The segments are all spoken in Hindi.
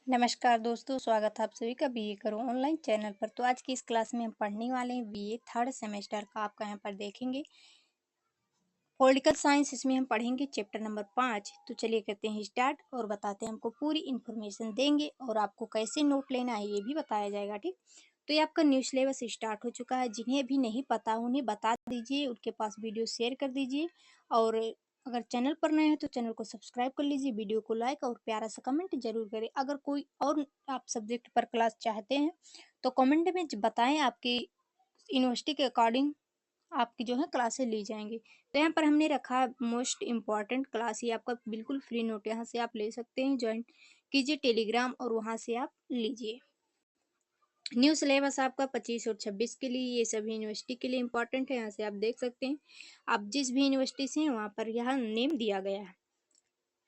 नमस्कार दोस्तों, स्वागत है आप सभी का बीए करो ऑनलाइन चैनल पर। तो आज की इस क्लास में हम पढ़ने वाले हैं बीए थर्ड सेमेस्टर का। आपका यहाँ पर देखेंगे पॉलिटिकल साइंस। इसमें हम पढ़ेंगे चैप्टर नंबर 5। तो चलिए करते हैं स्टार्ट और बताते हैं, हमको पूरी इन्फॉर्मेशन देंगे और आपको कैसे नोट लेना है ये भी बताया जाएगा। ठीक, तो ये आपका न्यू सिलेबस स्टार्ट हो चुका है। जिन्हें अभी नहीं पता उन्हें बता दीजिए, उनके पास वीडियो शेयर कर दीजिए। और अगर चैनल पर नए हैं तो चैनल को सब्सक्राइब कर लीजिए, वीडियो को लाइक और प्यारा सा कमेंट जरूर करें। अगर कोई और आप सब्जेक्ट पर क्लास चाहते हैं तो कमेंट में बताएं, आपकी यूनिवर्सिटी के अकॉर्डिंग आपकी जो है क्लासेस ली जाएंगी। तो यहाँ पर हमने रखा है मोस्ट इम्पॉर्टेंट क्लास। ये आपका बिल्कुल फ्री नोट, यहाँ से आप ले सकते हैं, ज्वाइन कीजिए टेलीग्राम और वहाँ से आप लीजिए। न्यू सिलेबस आपका 25 और 26 के लिए, ये सभी यूनिवर्सिटी के लिए इंपॉर्टेंट है। यहाँ से आप देख सकते हैं, आप जिस भी यूनिवर्सिटी से हैं वहाँ पर यहाँ नेम दिया गया है।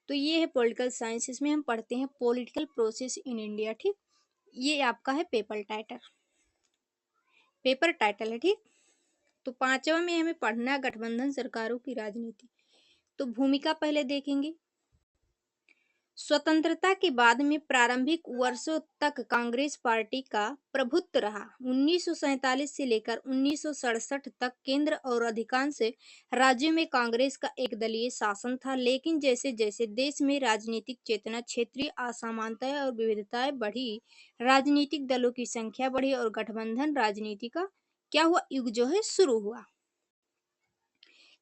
तो ये है पॉलिटिकल साइंस। इसमें हम पढ़ते हैं पॉलिटिकल प्रोसेस इन इंडिया। ठीक, ये आपका है पेपर टाइटल है। ठीक, तो पांचवा में हमें पढ़ना है गठबंधन सरकारों की राजनीति। तो भूमिका पहले देखेंगे। स्वतंत्रता के बाद में प्रारंभिक वर्षों तक कांग्रेस पार्टी का प्रभुत्व रहा। 1947 से लेकर 1967 तक केंद्र और अधिकांश राज्यों में कांग्रेस का एक दलीय शासन था। लेकिन जैसे जैसे देश में राजनीतिक चेतना, क्षेत्रीय असमानताएं और विविधताएं बढ़ी, राजनीतिक दलों की संख्या बढ़ी और गठबंधन राजनीति का क्या हुआ, युग जो है शुरू हुआ।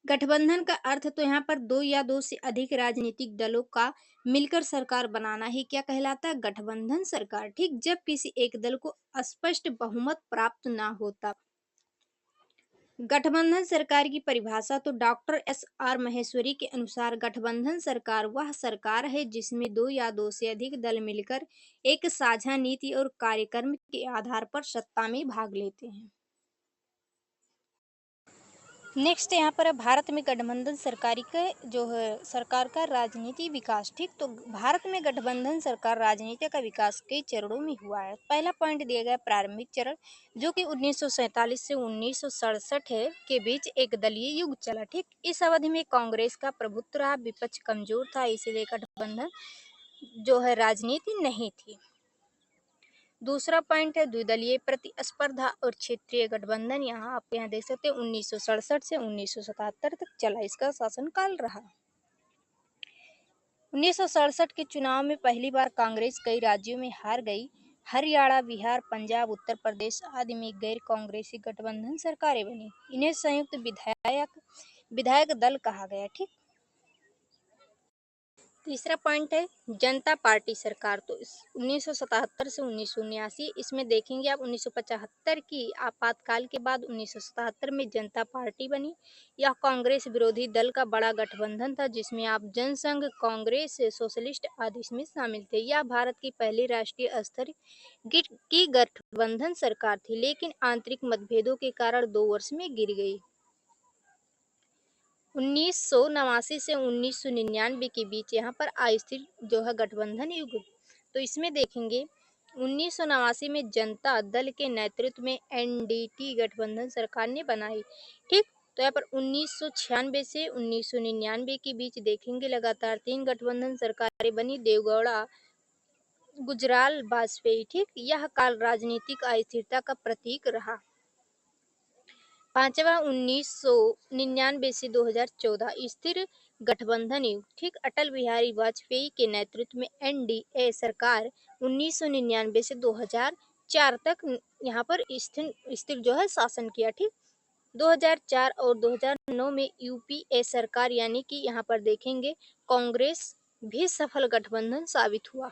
गठबंधन का अर्थ तो यहाँ पर दो या दो से अधिक राजनीतिक दलों का मिलकर सरकार बनाना ही क्या कहलाता है, गठबंधन सरकार। ठीक, जब किसी एक दल को स्पष्ट बहुमत प्राप्त ना होता। गठबंधन सरकार की परिभाषा तो डॉक्टर एस माहेश्वरी के अनुसार गठबंधन सरकार वह सरकार है जिसमें दो या दो से अधिक दल मिलकर एक साझा नीति और कार्यक्रम के आधार पर सत्ता में भाग लेते हैं। नेक्स्ट यहाँ पर है भारत में गठबंधन सरकारी का जो है सरकार का राजनीति विकास। ठीक, तो भारत में गठबंधन सरकार राजनीति का विकास कई चरणों में हुआ है। पहला पॉइंट दिया गया प्रारंभिक चरण, जो कि 1947 से 1967 के बीच एक दलीय युग चला। ठीक, इस अवधि में कांग्रेस का प्रभुत्व रहा, विपक्ष कमजोर था, इसलिए गठबंधन जो है राजनीति नहीं थी। दूसरा पॉइंट है द्विदलीय प्रतिस्पर्धा और क्षेत्रीय गठबंधन। यहाँ आप यहाँ देख सकते हैं 1967 से 1977 तक चला, इसका शासनकाल रहा। 1967 के चुनाव में पहली बार कांग्रेस कई राज्यों में हार गई। हरियाणा, बिहार, पंजाब, उत्तर प्रदेश आदि में गैर कांग्रेसी गठबंधन सरकारें बनी। इन्हें संयुक्त विधायक दल कहा गया। ठीक, तीसरा पॉइंट है जनता पार्टी सरकार। तो 1977 से 1979, इसमें देखेंगे आप 1975 की आपातकाल के बाद 1977 में जनता पार्टी बनी। यह कांग्रेस विरोधी दल का बड़ा गठबंधन था, जिसमें आप जनसंघ, कांग्रेस, सोशलिस्ट आदि इसमें शामिल थे। यह भारत की पहली राष्ट्रीय स्तर की गठबंधन सरकार थी, लेकिन आंतरिक मतभेदों के कारण 2 वर्ष में गिर गई। 1989 से 1999 के बीच यहाँ पर अस्थिर जो है गठबंधन युग। तो इसमें देखेंगे 1989 में जनता दल के नेतृत्व में एनडीटी गठबंधन सरकार ने बनाई। ठीक, तो यहाँ पर 1996 से 1999 के बीच देखेंगे लगातार 3 गठबंधन सरकारें बनी, देवगौड़ा, गुजराल, वाजपेयी। ठीक, यह काल राजनीतिक अस्थिरता का प्रतीक रहा। पांचवा 1999 से 2014 स्थिर गठबंधन युग। ठीक, अटल बिहारी वाजपेयी के नेतृत्व में एनडीए सरकार 1999 से 2004 तक यहाँ पर स्थिर जो है शासन किया। ठीक, 2004 और 2009 में यूपीए सरकार यानी कि यहाँ पर देखेंगे कांग्रेस भी सफल गठबंधन साबित हुआ।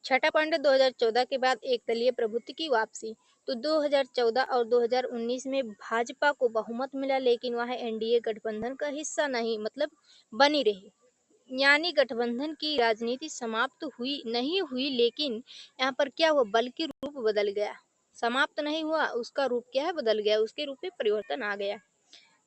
छठा पॉइंट 2014 के बाद एक दलीय प्रभुत्व की वापसी। तो 2014 और 2019 में भाजपा को बहुमत मिला, लेकिन वह एनडीए गठबंधन का हिस्सा नहीं, मतलब बनी रही। यानी गठबंधन की राजनीति समाप्त हुई नहीं हुई, लेकिन यहाँ पर क्या हुआ, बल्कि रूप बदल गया। समाप्त नहीं हुआ, उसका रूप क्या है, बदल गया, उसके रूप में परिवर्तन आ गया।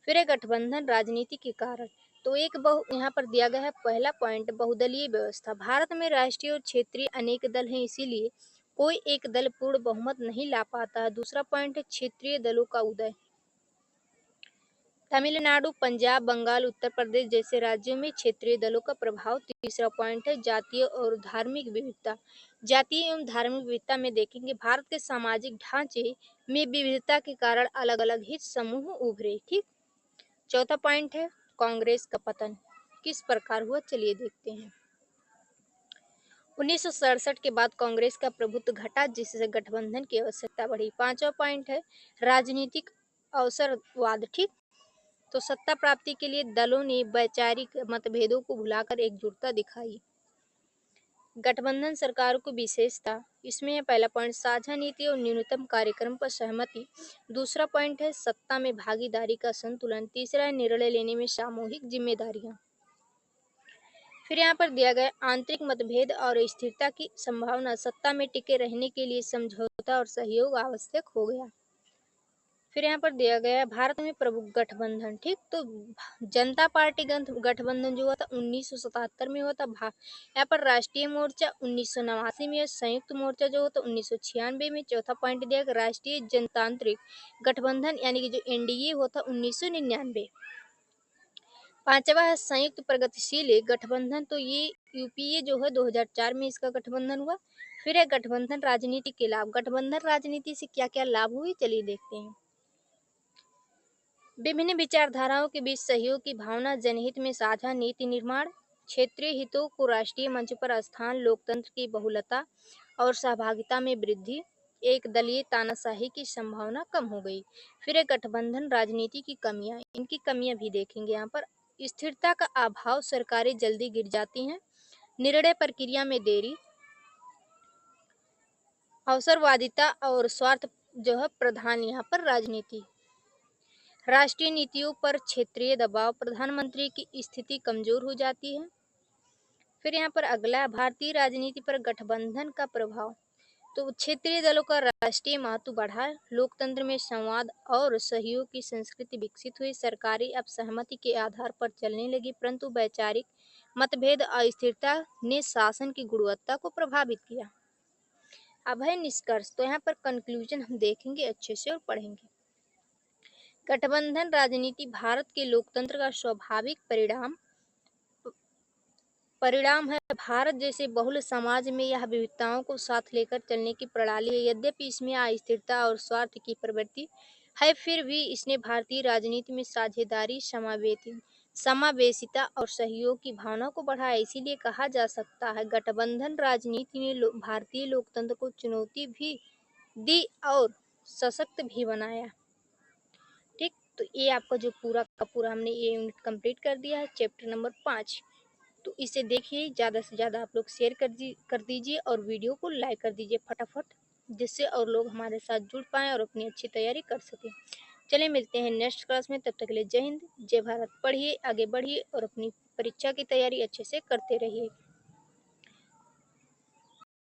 फिर है गठबंधन राजनीति के कारण। तो यहाँ पर दिया गया है पहला पॉइंट, बहुदलीय व्यवस्था। भारत में राष्ट्रीय और क्षेत्रीय अनेक दल हैं, इसीलिए कोई एक दल पूर्ण बहुमत नहीं ला पाता है। दूसरा पॉइंट है क्षेत्रीय दलों का उदय। तमिलनाडु, पंजाब, बंगाल, उत्तर प्रदेश जैसे राज्यों में क्षेत्रीय दलों का प्रभाव। तीसरा पॉइंट है जातीय और धार्मिक विविधता। जातीय एवं धार्मिक विविधता में देखेंगे भारत के सामाजिक ढांचे में विविधता के कारण अलग अलग हित समूह उभरे। ठीक। चौथा पॉइंट है कांग्रेस का पतन किस प्रकार हुआ, चलिए देखते हैं। 1967 के बाद कांग्रेस का प्रभुत्व घटा जिससे गठबंधन की आवश्यकता बढ़ी। पांचवा पॉइंट है राजनीतिक अवसरवाद। ठीक। तो सत्ता प्राप्ति के लिए दलों ने वैचारिक मतभेदों को भुलाकर एकजुटता दिखाई। गठबंधन सरकार को विशेषता इसमें है पहला पॉइंट साझा नीति और न्यूनतम कार्यक्रम पर सहमति। दूसरा पॉइंट है सत्ता में भागीदारी का संतुलन। तीसरा है निर्णय लेने में सामूहिक जिम्मेदारियां। फिर यहाँ पर दिया गया आंतरिक मतभेद और स्थिरता की संभावना। सत्ता में टिके रहने के लिए समझौता और सहयोग आवश्यक हो गया। फिर यहाँ पर दिया गया भारत में प्रमुख गठबंधन। ठीक। तो जनता पार्टी गठबंधन जो हुआ था 1977 में हुआ था। यहाँ पर राष्ट्रीय मोर्चा 1989 में, संयुक्त मोर्चा जो होता 1996 में। चौथा पॉइंट दिया गया राष्ट्रीय जनतांत्रिक गठबंधन यानी कि जो एनडीए होता 1999। पांचवा है संयुक्त प्रगतिशील गठबंधन। तो ये यूपीए जो है 2004 में इसका गठबंधन हुआ। फिर है गठबंधन राजनीति के लाभ। गठबंधन राजनीति से क्या क्या लाभ हुए, चलिए देखते हैं। विभिन्न विचारधाराओं के बीच सहयोग की भावना, जनहित में साझा नीति निर्माण, क्षेत्रीय हितों को राष्ट्रीय मंच पर स्थान, लोकतंत्र की बहुलता और सहभागिता में वृद्धि, एक दलीय तानाशाही की संभावना कम हो गई। फिर एक गठबंधन राजनीति की कमियां, इनकी कमियां भी देखेंगे यहाँ पर। स्थिरता का अभाव, सरकारें जल्दी गिर जाती हैं, निर्णय प्रक्रिया में देरी, अवसरवादिता और स्वार्थ जो है प्रधान यहाँ पर राजनीति, राष्ट्रीय नीतियों पर क्षेत्रीय दबाव, प्रधानमंत्री की स्थिति कमजोर हो जाती है। फिर यहाँ पर अगला भारतीय राजनीति पर गठबंधन का प्रभाव। तो क्षेत्रीय दलों का राष्ट्रीय महत्व बढ़ा, लोकतंत्र में संवाद और सहयोग की संस्कृति विकसित हुई, सरकारें अब सहमति के आधार पर चलने लगी, परंतु वैचारिक मतभेद अस्थिरता ने शासन की गुणवत्ता को प्रभावित किया। अब है निष्कर्ष। तो यहाँ पर कंक्लूजन हम देखेंगे अच्छे से और पढ़ेंगे। गठबंधन राजनीति भारत के लोकतंत्र का स्वाभाविक परिणाम है। भारत जैसे बहुल समाज में यह विविधताओं को साथ लेकर चलने की प्रणाली है। यद्यपि इसमें अस्थिरता और स्वार्थ की प्रवृत्ति है, फिर भी इसने भारतीय राजनीति में साझेदारी, समावेशिता और सहयोग की भावना को बढ़ाया। इसीलिए कहा जा सकता है गठबंधन राजनीति ने भारतीय लोकतंत्र को चुनौती भी दी और सशक्त भी बनाया। ठीक। तो ये आपका जो पूरा का पूरा हमने ये यूनिट कंप्लीट कर दिया है, चैप्टर नंबर 5। तो इसे देखिए, ज़्यादा से ज़्यादा आप लोग शेयर कर दीजिए और वीडियो को लाइक कर दीजिए फटाफट, जिससे और लोग हमारे साथ जुड़ पाएँ और अपनी अच्छी तैयारी कर सकें। चलिए मिलते हैं नेक्स्ट क्लास में, तब तक के लिए जय हिंद, जय भारत। पढ़िए, आगे बढ़िए और अपनी परीक्षा की तैयारी अच्छे से करते रहिए।